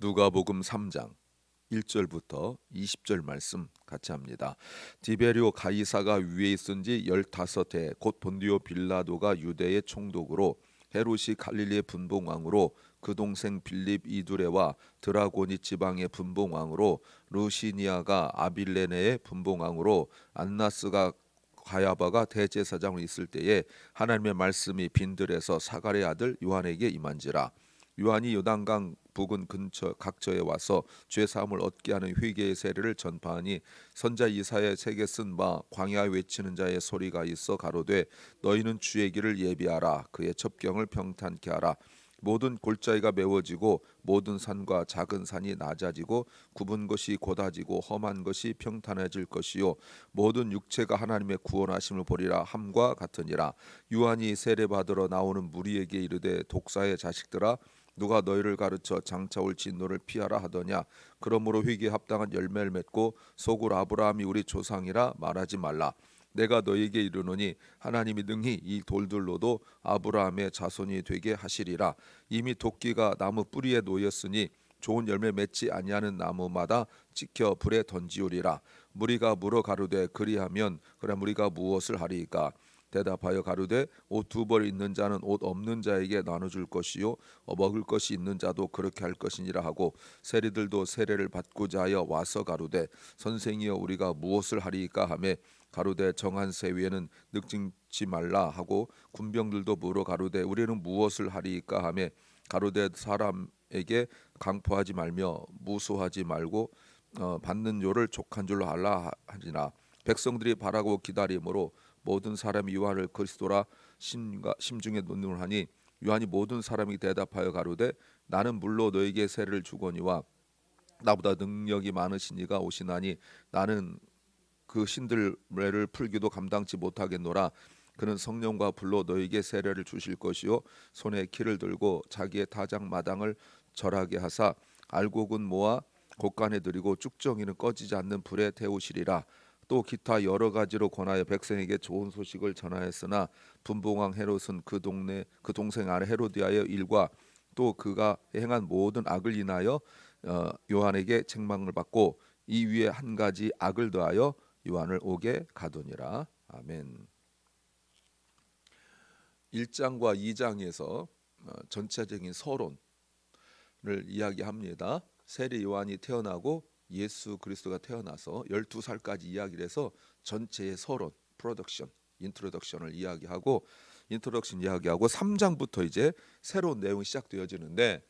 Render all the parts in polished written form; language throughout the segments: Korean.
누가복음 3장 1절부터 20절 말씀 같이 합니다. 디베리오 가이사가 위에 있은 지 15해 곧 본디오 빌라도가 유대의 총독으로 헤롯이 갈릴리의 분봉왕으로 그 동생 빌립 이두레와 드라고니 지방의 분봉왕으로 루시니아가 아빌레네의 분봉왕으로 안나스가 가야바가 대제사장으로 있을 때에 하나님의 말씀이 빈들에서 사가랴의 아들 요한에게 임한지라. 요한이 요단강 부근 근처 각처에 와서 죄 사함을 얻게 하는 회개의 세례를 전파하니 선자 이사야 책에 쓴 바 광야에 외치는 자의 소리가 있어 가로되 너희는 주의 길을 예비하라 그의 첩경을 평탄케 하라. 모든 골짜기가 메워지고 모든 산과 작은 산이 낮아지고 굽은 것이 곧아지고 험한 것이 평탄해질 것이요 모든 육체가 하나님의 구원하심을 보리라 함과 같으니라. 요한이 세례받으러 나오는 무리에게 이르되 독사의 자식들아 누가 너희를 가르쳐 장차 올 진노를 피하라 하더냐. 그러므로 회개에 합당한 열매를 맺고 속으로 아브라함이 우리 조상이라 말하지 말라. 내가 너희에게 이르노니 하나님이 능히 이 돌들로도 아브라함의 자손이 되게 하시리라. 이미 도끼가 나무 뿌리에 놓였으니 좋은 열매 맺지 아니하는 나무마다 찍혀 불에 던지우리라. 무리가 물어 가로되 그리하면 그럼 우리가 무엇을 하리이까. 대답하여 가로되 옷 두 벌 있는 자는 옷 없는 자에게 나눠줄 것이요 먹을 것이 있는 자도 그렇게 할 것이니라 하고 세리들도 세례를 받고자 하여 와서 가로되 선생이여 우리가 무엇을 하리이까 하매 가로되 정한 새 위에는 늑증치 말라 하고 군병들도 물어 가로되 우리는 무엇을 하리이까 하매 가로되 사람에게 강포하지 말며 무소하지 말고 받는 요를 족한 줄로 알라 하니라. 백성들이 바라고 기다림으로 모든 사람이 요한을 그리스도라 심중에 논문을 하니 요한이 모든 사람이 대답하여 가로되 나는 물로 너에게 세례를 주거니와 나보다 능력이 많으신 이가 오시나니 나는 그 신들매를 풀기도 감당치 못하겠노라. 그는 성령과 불로 너에게 세례를 주실 것이요 손에 키를 들고 자기의 타작 마당을 절하게 하사 알곡은 모아 곳간에 들이고 쭉정이는 꺼지지 않는 불에 태우시리라. 또 기타 여러 가지로 권하여 백성에게 좋은 소식을 전하였으나 분봉왕 헤롯은 그 동생 아내 헤로디아의 일과 또 그가 행한 모든 악을 인하여 요한에게 책망을 받고 이 위에 한 가지 악을 더하여 요한을 오게 가두니라. 아멘. 1장과 2장에서 전체적인 서론을 이야기합니다. 세례 요한이 태어나고 예수 그리스도가 태어나서 12살까지 이야기를 해서 전체의 서론, 인트로덕션을 이야기하고 3장부터 이제 새로운 내용이 시작되어지는데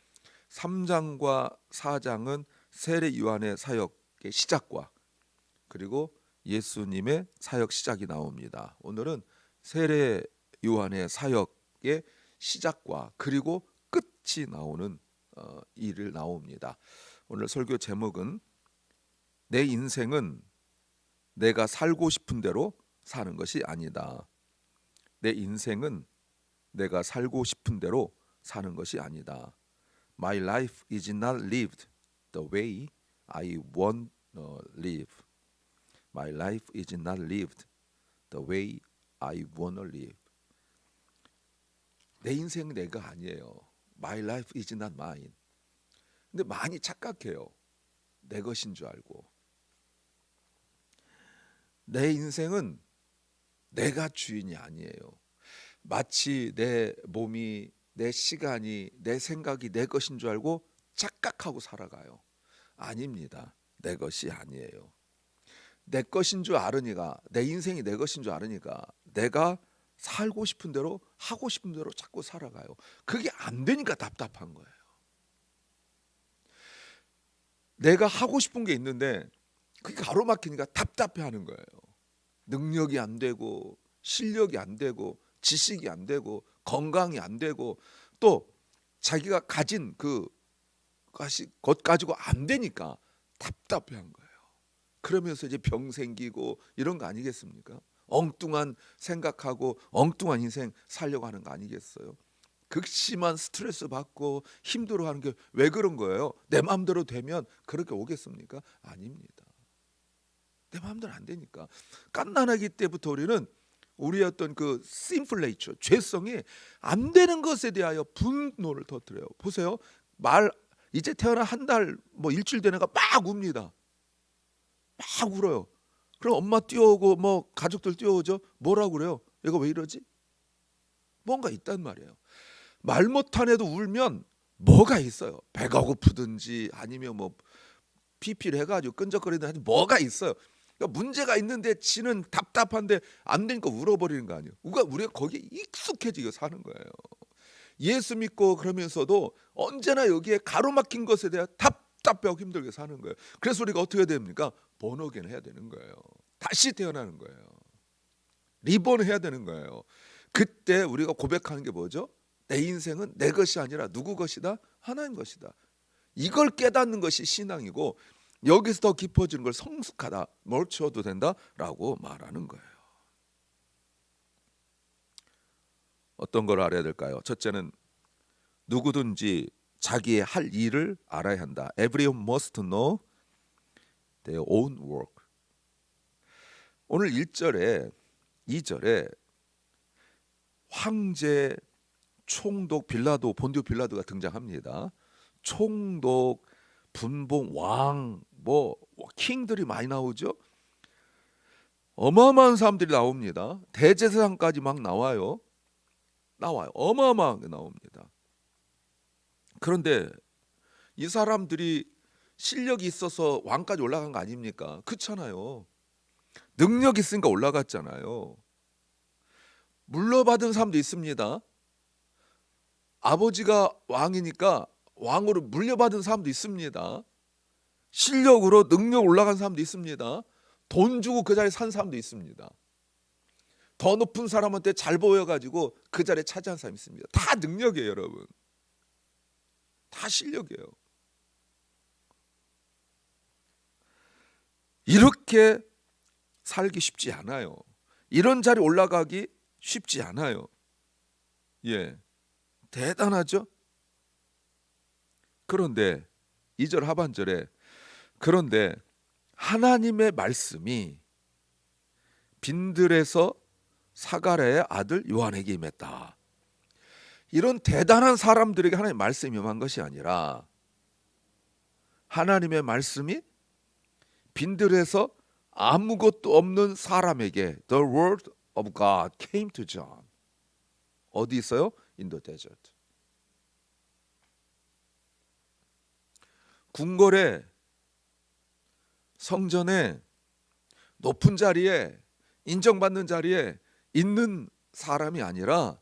3장과 4장은 세례 요한의 사역의 시작과 그리고 예수님의 사역 시작이 나옵니다. 오늘은 세례 요한의 사역의 시작과 그리고 끝이 나오는 일을 나옵니다. 오늘 설교 제목은 내 인생은 내가 살고 싶은 대로 사는 것이 아니다. 내 인생은 내가 살고 싶은 대로 사는 것이 아니다. My life is not lived the way I want to live. My life is not lived the way I want to live. 내 인생은 내가 아니에요. My life is not mine. 근데 많이 착각해요. 내 것인 줄 알고. 내 인생은 내가 주인이 아니에요. 마치 내 몸이, 내 시간이, 내 생각이 내 것인 줄 알고 착각하고 살아가요. 아닙니다. 내 것이 아니에요. 내 것인 줄 알으니까, 내 인생이 내 것인 줄 알으니까 내가 살고 싶은 대로 하고 싶은 대로 자꾸 살아가요. 그게 안 되니까 답답한 거예요. 내가 하고 싶은 게 있는데 그게 가로막히니까 답답해하는 거예요. 능력이 안 되고 실력이 안 되고 지식이 안 되고 건강이 안 되고 또 자기가 가진 것 가지고 안 되니까 답답해한 거예요. 그러면서 이제 병 생기고 이런 거 아니겠습니까? 엉뚱한 생각하고 엉뚱한 인생 살려고 하는 거 아니겠어요? 극심한 스트레스 받고 힘들어하는 게 왜 그런 거예요? 내 마음대로 되면 그렇게 오겠습니까? 아닙니다. 내 마음대로 안 되니까. 갓난아기 때부터 우리는 우리의 어떤 그 sinful nature, 죄성이 안 되는 것에 대하여 분노를 터뜨려요. 보세요. 이제 태어나 한 달 뭐 일주일 된 애가 막 웁니다. 막 울어요. 그럼 엄마 뛰어오고 뭐 가족들 뛰어오죠. 뭐라고 그래요? 얘가 왜 이러지? 뭔가 있단 말이에요. 말 못한 애도 울면 뭐가 있어요. 배가 고프든지 아니면 뭐 피피를 해가지고 끈적거리든 뭐가 있어요. 그러니까 문제가 있는데 지는 답답한데 안 되니까 울어버리는 거 아니에요. 우리가 거기에 익숙해지게 사는 거예요. 예수 믿고 그러면서도 언제나 여기에 가로막힌 것에 대해 답답하고 힘들게 사는 거예요. 그래서 우리가 어떻게 해야 됩니까? 본어게인 해야 되는 거예요. 다시 태어나는 거예요. 리본 해야 되는 거예요. 그때 우리가 고백하는 게 뭐죠? 내 인생은 내 것이 아니라 누구 것이다? 하나님 것이다. 이걸 깨닫는 것이 신앙이고, 여기서 더 깊어지는 걸 성숙하다, 뭘 치워도 된다라고 말하는 거예요. 어떤 걸 알아야 될까요? 첫째는 누구든지 자기의 할 일을 알아야 한다. Everyone must know their own work. 오늘 1절에 2절에 황제, 총독, 빌라도, 본디오 빌라도가 등장합니다. 총독, 분봉, 왕, 뭐 킹들이 많이 나오죠. 어마어마한 사람들이 나옵니다. 대제사장까지 막 나와요. 어마어마하게 나옵니다. 그런데 이 사람들이 실력이 있어서 왕까지 올라간 거 아닙니까? 그렇잖아요. 능력 있으니까 올라갔잖아요. 물려받은 사람도 있습니다. 아버지가 왕이니까 왕으로 물려받은 사람도 있습니다. 실력으로 능력 올라간 사람도 있습니다. 돈 주고 그 자리에 산 사람도 있습니다. 더 높은 사람한테 잘 보여가지고 그 자리에 차지한 사람이 있습니다. 다 능력이에요, 여러분. 다 실력이에요. 이렇게 살기 쉽지 않아요. 이런 자리 올라가기 쉽지 않아요. 예, 대단하죠? 그런데 2절 하반절에 그런데 하나님의 말씀이 빈들에서 사가랴의 아들 요한에게 임했다. 이런 대단한 사람들에게 하나님의 말씀이 임한 것이 아니라 하나님의 말씀이 빈들에서 아무것도 없는 사람에게 The word of God came to John. 어디 있어요? In the desert. 궁궐에, 성전에, 높은 자리에, 인정받는 자리에 있는 사람이 아니라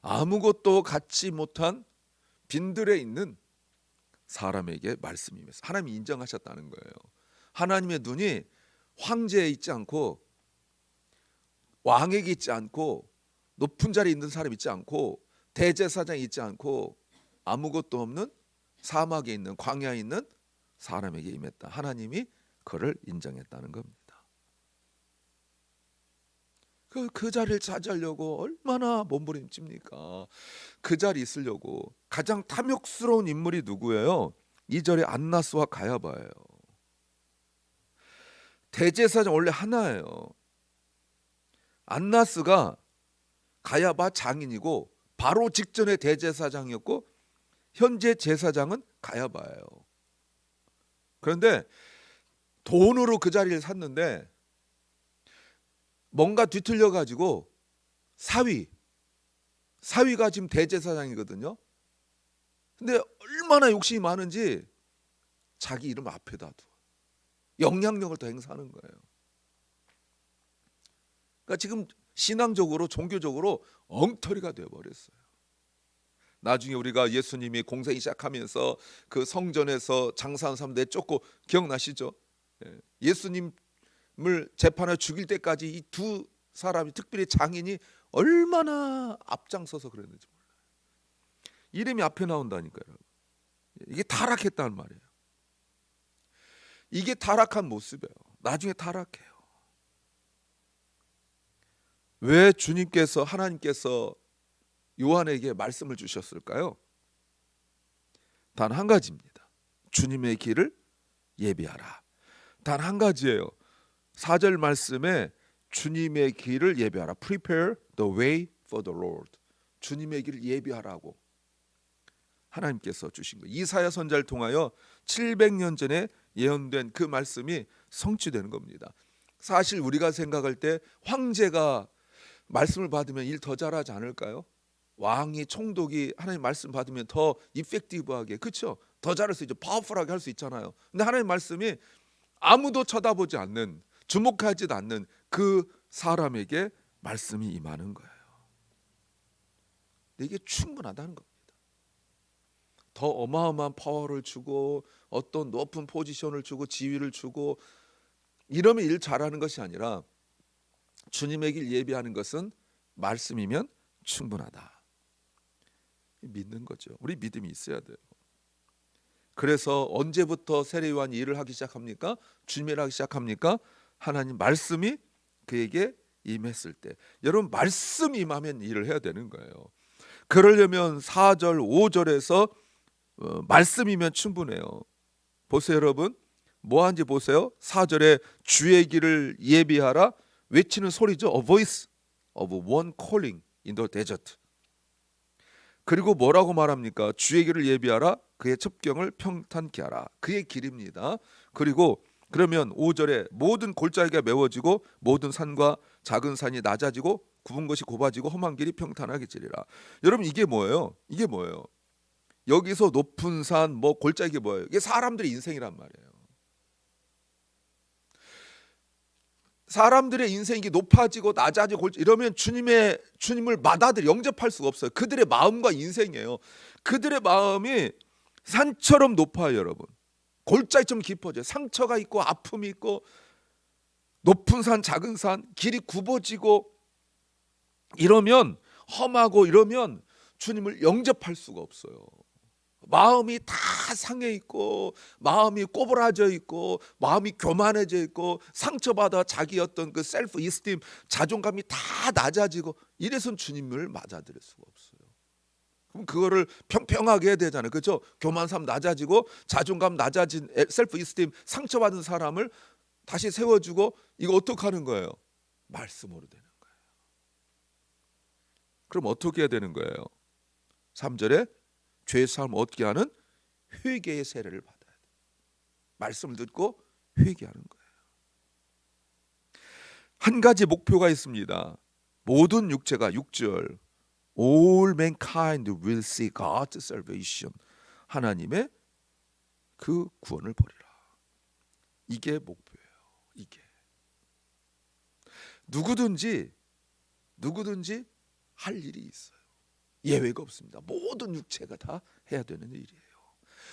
아무것도 갖지 못한 빈들에 있는 사람에게 말씀이 임했어요. 하나님이 인정하셨다는 거예요. 하나님의 눈이 황제에 있지 않고 왕에게 있지 않고 높은 자리에 있는 사람이 있지 않고 대제사장이 있지 않고 아무것도 없는 사막에 있는, 광야에 있는 사람에게 임했다. 하나님이 그를 인정했다는 겁니다. 그 자리를 차지하려고 얼마나 몸부림칩니까? 그 자리에 있으려고. 가장 탐욕스러운 인물이 누구예요? 2절에 안나스와 가야바예요. 대제사장 원래 하나예요. 안나스가 가야바 장인이고 바로 직전에 대제사장이었고 현재 제사장은 가야바예요. 그런데 돈으로 그 자리를 샀는데 뭔가 뒤틀려 가지고 사위가 지금 대제사장이거든요. 근데 얼마나 욕심이 많은지 자기 이름 앞에다 두고 영향력을 더 행사하는 거예요. 그러니까 지금 신앙적으로, 종교적으로 엉터리가 되어버렸어요. 나중에 우리가 예수님이 공생이 시작하면서 그 성전에서 장사하는 사람 내쫓고 기억나시죠? 예수님을 재판에 죽일 때까지 이 두 사람이, 특별히 장인이 얼마나 앞장서서 그랬는지 몰라요. 이름이 앞에 나온다니까요. 이게 타락했다는 말이에요. 이게 타락한 모습이에요. 나중에 타락해요. 왜 주님께서, 하나님께서 요한에게 말씀을 주셨을까요? 단 한 가지입니다. 주님의 길을 예비하라. 단 한 가지예요. 4절 말씀에 주님의 길을 예비하라. Prepare the way for the Lord. 주님의 길을 예비하라고. 하나님께서 주신 거예요. 이사야 선지자를 통하여 700년 전에 예언된 그 말씀이 성취되는 겁니다. 사실 우리가 생각할 때 황제가 말씀을 받으면 일 더 잘하지 않을까요? 왕이 총독이 하나님 말씀 받으면 더 이펙티브하게, 그렇죠? 더 잘할 수 있죠. 파워풀하게 할 수 있잖아요. 근데 하나님 말씀이 아무도 쳐다보지 않는, 주목하지도 않는 그 사람에게 말씀이 임하는 거예요. 이게 충분하다는 겁니다. 더 어마어마한 파워를 주고 어떤 높은 포지션을 주고 지위를 주고 이러면 일 잘하는 것이 아니라 주님의 길 예비하는 것은 말씀이면 충분하다. 믿는 거죠. 우리 믿음이 있어야 돼요. 그래서 언제부터 세례요한이 일을 하기 시작합니까? 주님이 일을 하기 시작합니까? 하나님 말씀이 그에게 임했을 때. 여러분 말씀이 임하면 일을 해야 되는 거예요. 그러려면 4절 5절에서 말씀이면 충분해요. 보세요 여러분, 뭐 하는지 보세요. 4절에 주의 길을 예비하라 외치는 소리죠. A voice of one calling in the desert. 그리고 뭐라고 말합니까? 주의 길을 예비하라, 그의 첩경을 평탄케 하라. 그의 길입니다. 그리고 그러면 5절에 모든 골짜기가 메워지고 모든 산과 작은 산이 낮아지고 굽은 것이 곱아지고 험한 길이 평탄하게 지리라. 여러분 이게 뭐예요? 이게 뭐예요? 여기서 높은 산, 뭐 골짜기 뭐예요? 이게 사람들의 인생이란 말이에요. 사람들의 인생이 높아지고 낮아지고 이러면 주님을 받아들여 영접할 수가 없어요. 그들의 마음과 인생이에요. 그들의 마음이 산처럼 높아요, 여러분. 골짜기처럼 깊어져요. 상처가 있고 아픔이 있고 높은 산, 작은 산, 길이 굽어지고 이러면 험하고 이러면 주님을 영접할 수가 없어요. 마음이 다 상해 있고 마음이 꼬부라져 있고 마음이 교만해져 있고 상처받아 자기 어떤 그 셀프 이스팀 자존감이 다 낮아지고 이래선 주님을 맞아들일 수가 없어요. 그럼 그거를 평평하게 해야 되잖아요. 그렇죠? 교만삼 낮아지고 자존감 낮아진 셀프 이스팀 상처받은 사람을 다시 세워주고 이거 어떻게 하는 거예요? 말씀으로 되는 거예요. 그럼 어떻게 해야 되는 거예요? 3절에 죄 사함 어떻게 하는? 회개의 세례를 받아야 돼요. 말씀을 듣고 회개하는 거예요. 한 가지 목표가 있습니다. 모든 육체가 6절 All mankind will see God's salvation. 하나님의 그 구원을 보리라. 이게 목표예요. 이게 누구든지 할 일이 있어요. 예외가 없습니다. 모든 육체가 다 해야 되는 일이에요.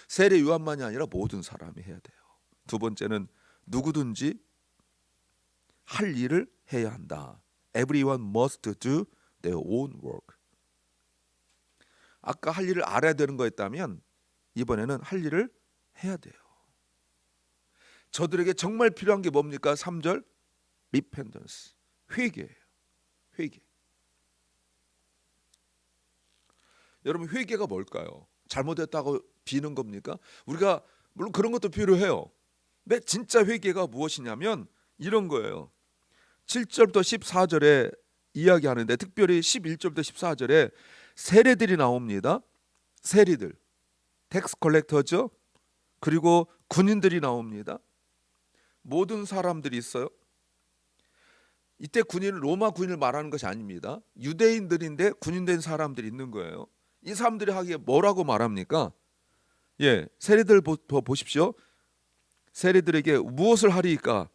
세례 요한만이 아니라 모든 사람이 해야 돼요. 두 번째는 누구든지 할 일을 해야 한다. Everyone must do their own work. 아까 할 일을 알아야 되는 거였다면 이번에는 할 일을 해야 돼요. 저들에게 정말 필요한 게 뭡니까? 3절 repentance, 회개예요. 회개. 여러분 회개가 뭘까요? 잘못했다고 비는 겁니까? 우리가 물론 그런 것도 필요해요. 근데 진짜 회개가 무엇이냐면 이런 거예요. 7절부터 14절에 이야기하는데 특별히 11절부터 14절에 세리들이 나옵니다. 세리들, 텍스 컬렉터죠. 그리고 군인들이 나옵니다. 모든 사람들이 있어요. 이때 군인은 로마 군인을 말하는 것이 아닙니다. 유대인들인데 군인된 사람들이 있는 거예요. 이 사람들이 하기에 뭐라고 말합니까? 예, 세리들 보십시오. 세리들에게 무엇을 하리까?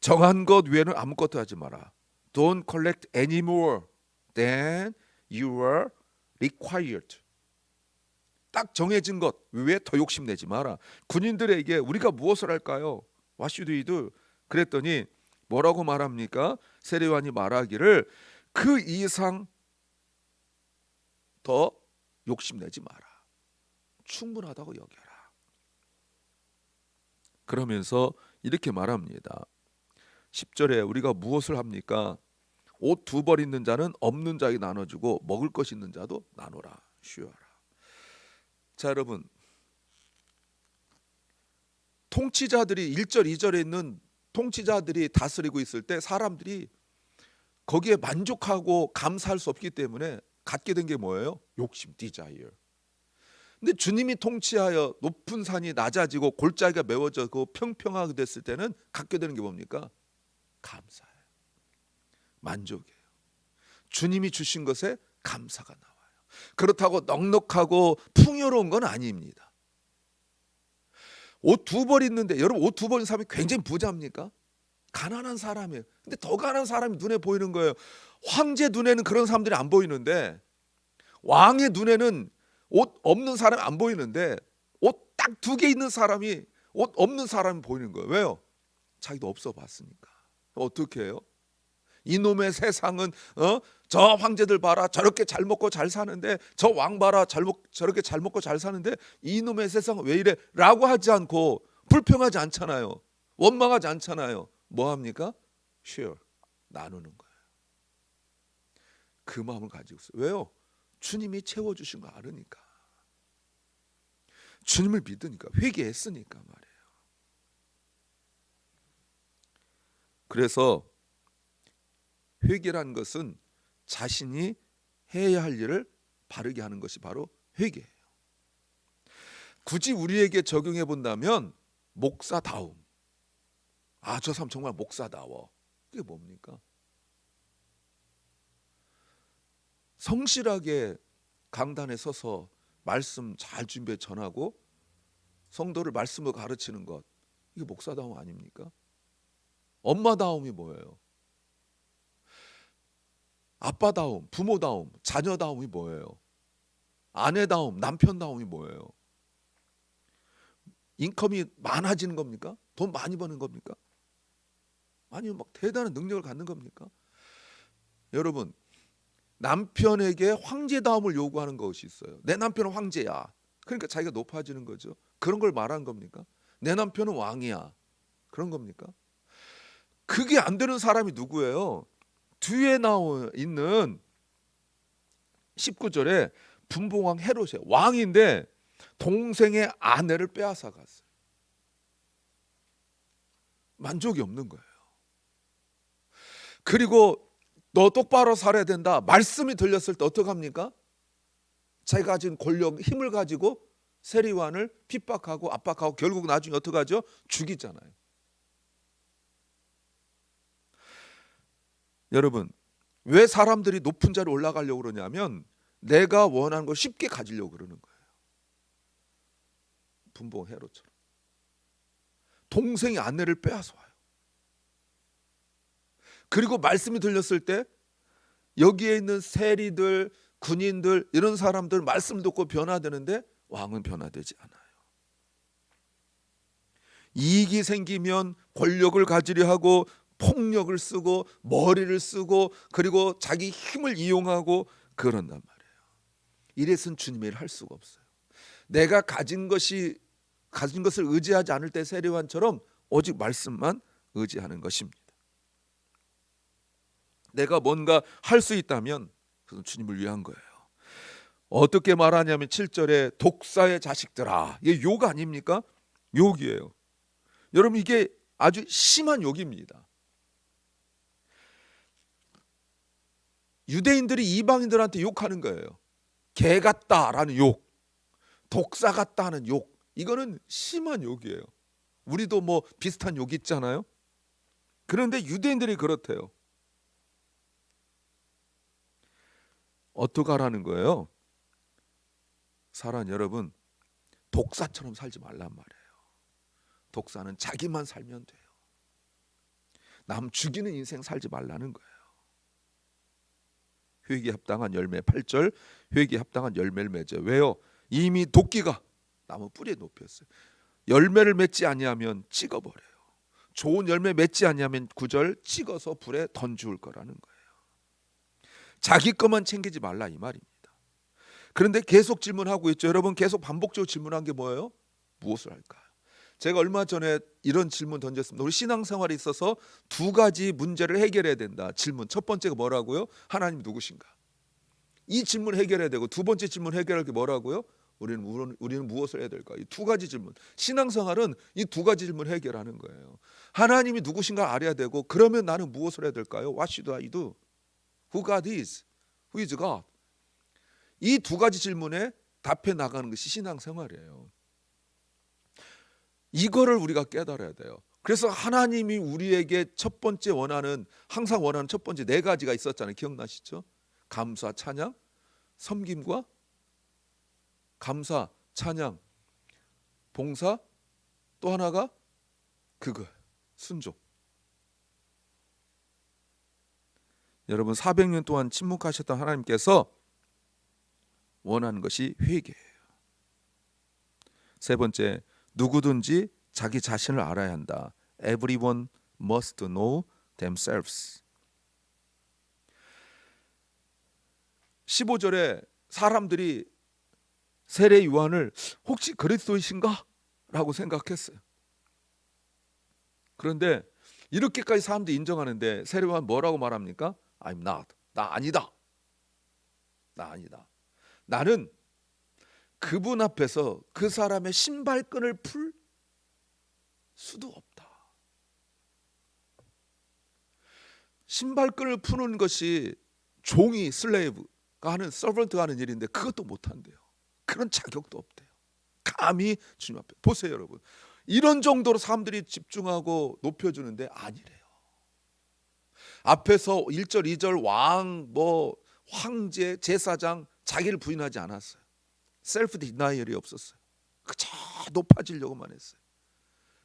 정한 것 외에는 아무것도 하지 마라. Don't collect any more than you are required. 딱 정해진 것 외에 더 욕심내지 마라. 군인들에게 우리가 무엇을 할까요? What should we do? 그랬더니 뭐라고 말합니까? 세례요한이 말하기를 그 이상 더 욕심내지 마라. 충분하다고 여겨라. 그러면서 이렇게 말합니다. 10절에 우리가 무엇을 합니까? 옷 2벌 있는 자는 없는 자에게 나눠주고 먹을 것 있는 자도 나눠라. 쉬어라. 자 여러분, 통치자들이 1절 2절에 있는 통치자들이 다스리고 있을 때 사람들이 거기에 만족하고 감사할 수 없기 때문에 갖게 된 게 뭐예요? 욕심, desire. 근데 주님이 통치하여 높은 산이 낮아지고 골짜기가 메워지고 평평하게 됐을 때는 갖게 되는 게 뭡니까? 감사예요. 만족이에요. 주님이 주신 것에 감사가 나와요. 그렇다고 넉넉하고 풍요로운 건 아닙니다. 옷 2벌 있는데, 여러분 옷 2벌 있는 사람이 굉장히 부자입니까? 가난한 사람이에요. 근데 더 가난한 사람이 눈에 보이는 거예요. 황제 눈에는 그런 사람들이 안 보이는데, 왕의 눈에는 옷 없는 사람이 안 보이는데, 옷 딱 2개 있는 사람이 옷 없는 사람이 보이는 거예요. 왜요? 자기도 없어 봤으니까. 어떻게 해요? 이놈의 세상은 저 황제들 봐라, 저렇게 잘 먹고 잘 사는데, 저 왕 봐라, 저렇게 잘 먹고 잘 사는데, 이놈의 세상은 왜 이래? 라고 하지 않고, 불평하지 않잖아요. 원망하지 않잖아요. 뭐 합니까? share, 나누는 거예요. 그 마음을 가지고 있어요. 왜요? 주님이 채워주신 거 알으니까. 주님을 믿으니까, 회개했으니까 말이에요. 그래서 회개란 것은 자신이 해야 할 일을 바르게 하는 것이 바로 회개예요. 굳이 우리에게 적용해 본다면 목사다움. 아, 저 사람 정말 목사다워. 그게 뭡니까? 성실하게 강단에 서서 말씀 잘 준비해 전하고 성도를 말씀을 가르치는 것, 이게 목사다움 아닙니까? 엄마다움이 뭐예요? 아빠다움, 부모다움, 자녀다움이 뭐예요? 아내다움, 남편다움이 뭐예요? 인컴이 많아지는 겁니까? 돈 많이 버는 겁니까? 아니면 막 대단한 능력을 갖는 겁니까? 여러분, 남편에게 황제다움을 요구하는 것이 있어요. 내 남편은 황제야. 그러니까 자기가 높아지는 거죠. 그런 걸 말한 겁니까? 내 남편은 왕이야. 그런 겁니까? 그게 안 되는 사람이 누구예요? 뒤에 나와 있는 19절에 분봉왕 헤롯이에요. 왕인데 동생의 아내를 빼앗아 갔어요. 만족이 없는 거예요. 그리고 너 똑바로 살아야 된다 말씀이 들렸을 때 어떡합니까? 자기가 가진 권력, 힘을 가지고 세리완을 핍박하고 압박하고 결국 나중에 어떡하죠? 죽이잖아요. 여러분, 왜 사람들이 높은 자리에 올라가려고 그러냐면 내가 원하는 걸 쉽게 가지려고 그러는 거예요. 분봉 헤롯처럼 동생이 아내를 빼앗아 와요. 그리고 말씀이 들렸을 때 여기에 있는 세리들, 군인들, 이런 사람들 말씀 듣고 변화되는데 왕은 변화되지 않아요. 이익이 생기면 권력을 가지려 하고 폭력을 쓰고 머리를 쓰고 그리고 자기 힘을 이용하고 그런단 말이에요. 이래서는 주님의 일을 할 수가 없어요. 내가 가진 것을 의지하지 않을 때 세리완처럼 오직 말씀만 의지하는 것입니다. 내가 뭔가 할 수 있다면 그건 주님을 위한 거예요. 어떻게 말하냐면 7절에 독사의 자식들아, 이게 욕 아닙니까? 욕이에요. 여러분, 이게 아주 심한 욕입니다. 유대인들이 이방인들한테 욕하는 거예요. 개 같다라는 욕, 독사 같다는 욕, 이거는 심한 욕이에요. 우리도 뭐 비슷한 욕 있잖아요. 그런데 유대인들이 그렇대요. 어떡하라는 거예요? 사랑 여러분, 독사처럼 살지 말란 말이에요. 독사는 자기만 살면 돼요. 남 죽이는 인생 살지 말라는 거예요. 회개에 합당한 열매 8절, 회개에 합당한 열매를 맺어요. 왜요? 이미 도끼가 나무 뿌리에 높였어요. 열매를 맺지 아니하면 찍어버려요. 좋은 열매 맺지 아니하면 9절 찍어서 불에 던질 거라는 거예요. 자기 것만 챙기지 말라 이 말입니다. 그런데 계속 질문하고 있죠. 여러분, 계속 반복적으로 질문한 게 뭐예요? 무엇을 할까요? 제가 얼마 전에 이런 질문 던졌습니다. 우리 신앙생활에 있어서 2가지 문제를 해결해야 된다. 질문 첫 번째가 뭐라고요? 하나님 누구신가? 이 질문 해결해야 되고, 2번째 질문 해결할 게 뭐라고요? 우리는 무엇을 해야 될까? 이 2가지 질문. 신앙생활은 이 2가지 질문 해결하는 거예요. 하나님이 누구신가 알아야 되고, 그러면 나는 무엇을 해야 될까요? What should I do? Who God is? Who is God? 이 2가지 질문에 답해 나가는 것이 신앙생활이에요. 이거를 우리가 깨달아야 돼요. 그래서 하나님이 우리에게 첫 번째 원하는, 항상 원하는 첫 번째 네 가지가 있었잖아요. 기억나시죠? 감사, 찬양, 섬김과 감사, 찬양, 봉사, 또 하나가 그거 순종. 여러분 400년 동안 침묵하셨던 하나님께서 원하는 것이 회개예요. 세 번째, 누구든지 자기 자신을 알아야 한다. Everyone must know themselves. 15절에 사람들이 세례 요한을 혹시 그리스도이신가? 라고 생각했어요. 그런데 이렇게까지 사람들이 인정하는데 세례 요한 뭐라고 말합니까? I'm not. 나 아니다. 나 아니다. 나는 그분 앞에서 그 사람의 신발끈을 풀 수도 없다. 신발끈을 푸는 것이 종이 슬레이브가 하는, 서번트가 하는 일인데 그것도 못한대요. 그런 자격도 없대요. 감히 주님 앞에 보세요. 여러분, 이런 정도로 사람들이 집중하고 높여주는데 아니래요. 앞에서 1절 2절 왕, 뭐 황제, 제사장 자기를 부인하지 않았어요. 셀프 디나이얼이 없었어요. 그저 높아지려고만 했어요.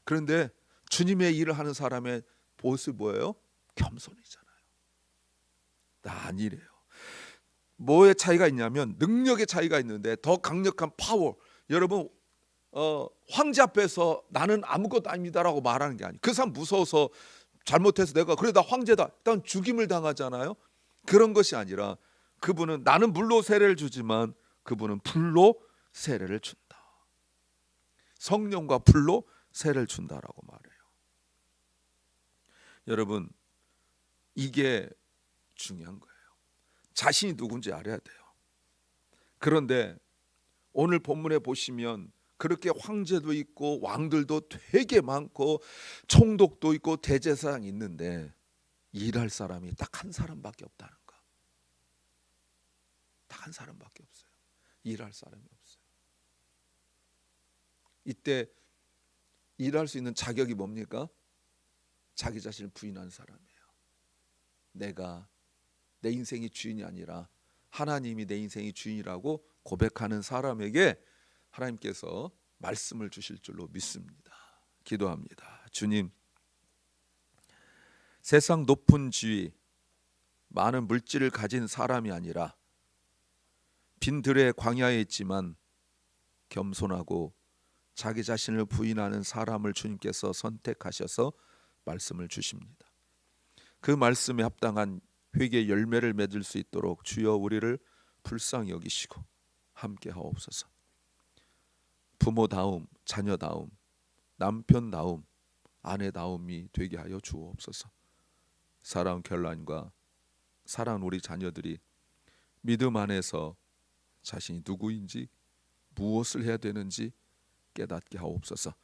그런데 주님의 일을 하는 사람의 모습이 뭐예요? 겸손이잖아요. 나 아니래요. 뭐의 차이가 있냐면 능력의 차이가 있는데 더 강력한 파워. 여러분 황제 앞에서 나는 아무것도 아닙니다라고 말하는 게 아니에요. 그 사람 무서워서 잘못해서 내가 그래 나 황제다 일단 죽임을 당하잖아요. 그런 것이 아니라 그분은 나는 물로 세례를 주지만 그분은 불로 세례를 준다. 성령과 불로 세례를 준다라고 말해요. 여러분 이게 중요한 거예요. 자신이 누군지 알아야 돼요. 그런데 오늘 본문에 보시면 그렇게 황제도 있고 왕들도 되게 많고 총독도 있고 대제사장이 있는데 일할 사람이 딱 한 사람밖에 없다는 거. 딱 한 사람밖에 없어요. 일할 사람이 없어요. 이때 일할 수 있는 자격이 뭡니까? 자기 자신을 부인하는 사람이에요. 내가 내 인생이 주인이 아니라 하나님이 내 인생이 주인이라고 고백하는 사람에게 하나님께서 말씀을 주실 줄로 믿습니다. 기도합니다. 주님, 세상 높은 지위, 많은 물질을 가진 사람이 아니라 빈 들의 광야에 있지만 겸손하고 자기 자신을 부인하는 사람을 주님께서 선택하셔서 말씀을 주십니다. 그 말씀에 합당한 회개의 열매를 맺을 수 있도록 주여 우리를 불쌍히 여기시고 함께 하옵소서. 부모다움, 자녀다움, 남편다움, 아내다움이 되게 하여 주옵소서. 사랑하는 결란과 사랑하는 우리 자녀들이 믿음 안에서 자신이 누구인지 무엇을 해야 되는지 깨닫게 하옵소서.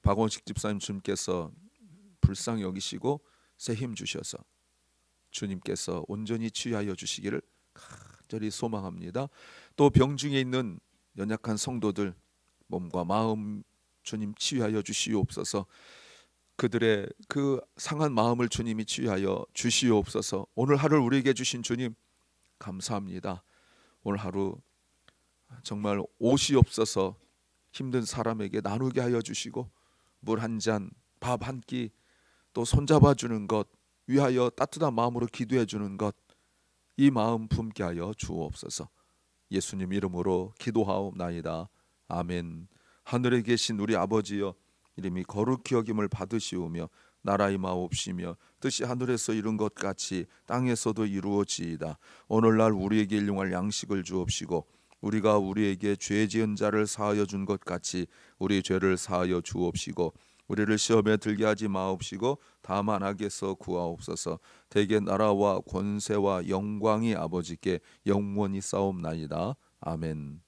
박원식 집사님 주님께서 불쌍히 여기시고 새 힘 주셔서 주님께서 온전히 치유하여 주시기를 간절히 소망합니다. 또 병중에 있는 연약한 성도들 몸과 마음 주님 치유하여 주시옵소서. 그들의 그 상한 마음을 주님이 치유하여 주시옵소서. 오늘 하루를 우리에게 주신 주님 감사합니다. 오늘 하루 정말 옷이 없어서 힘든 사람에게 나누게 하여 주시고 물 한 잔, 밥 한 끼, 또 손잡아 주는 것 위하여 따뜻한 마음으로 기도해 주는 것, 이 마음 품게 하여 주옵소서. 예수님 이름으로 기도하옵나이다. 아멘. 하늘에 계신 우리 아버지여, 이름이 거룩히 여김을 받으시오며 나라 임하옵시며 뜻이 하늘에서 이룬 것 같이 땅에서도 이루어지이다. 오늘날 우리에게 일용할 양식을 주옵시고 우리가 우리에게 죄 지은 자를 사하여 준 것 같이 우리 죄를 사하여 주옵시고 우리를 시험에 들게 하지 마옵시고 다만 악에서 구하옵소서. 대개 나라와 권세와 영광이 아버지께 영원히 싸움나이다. 아멘.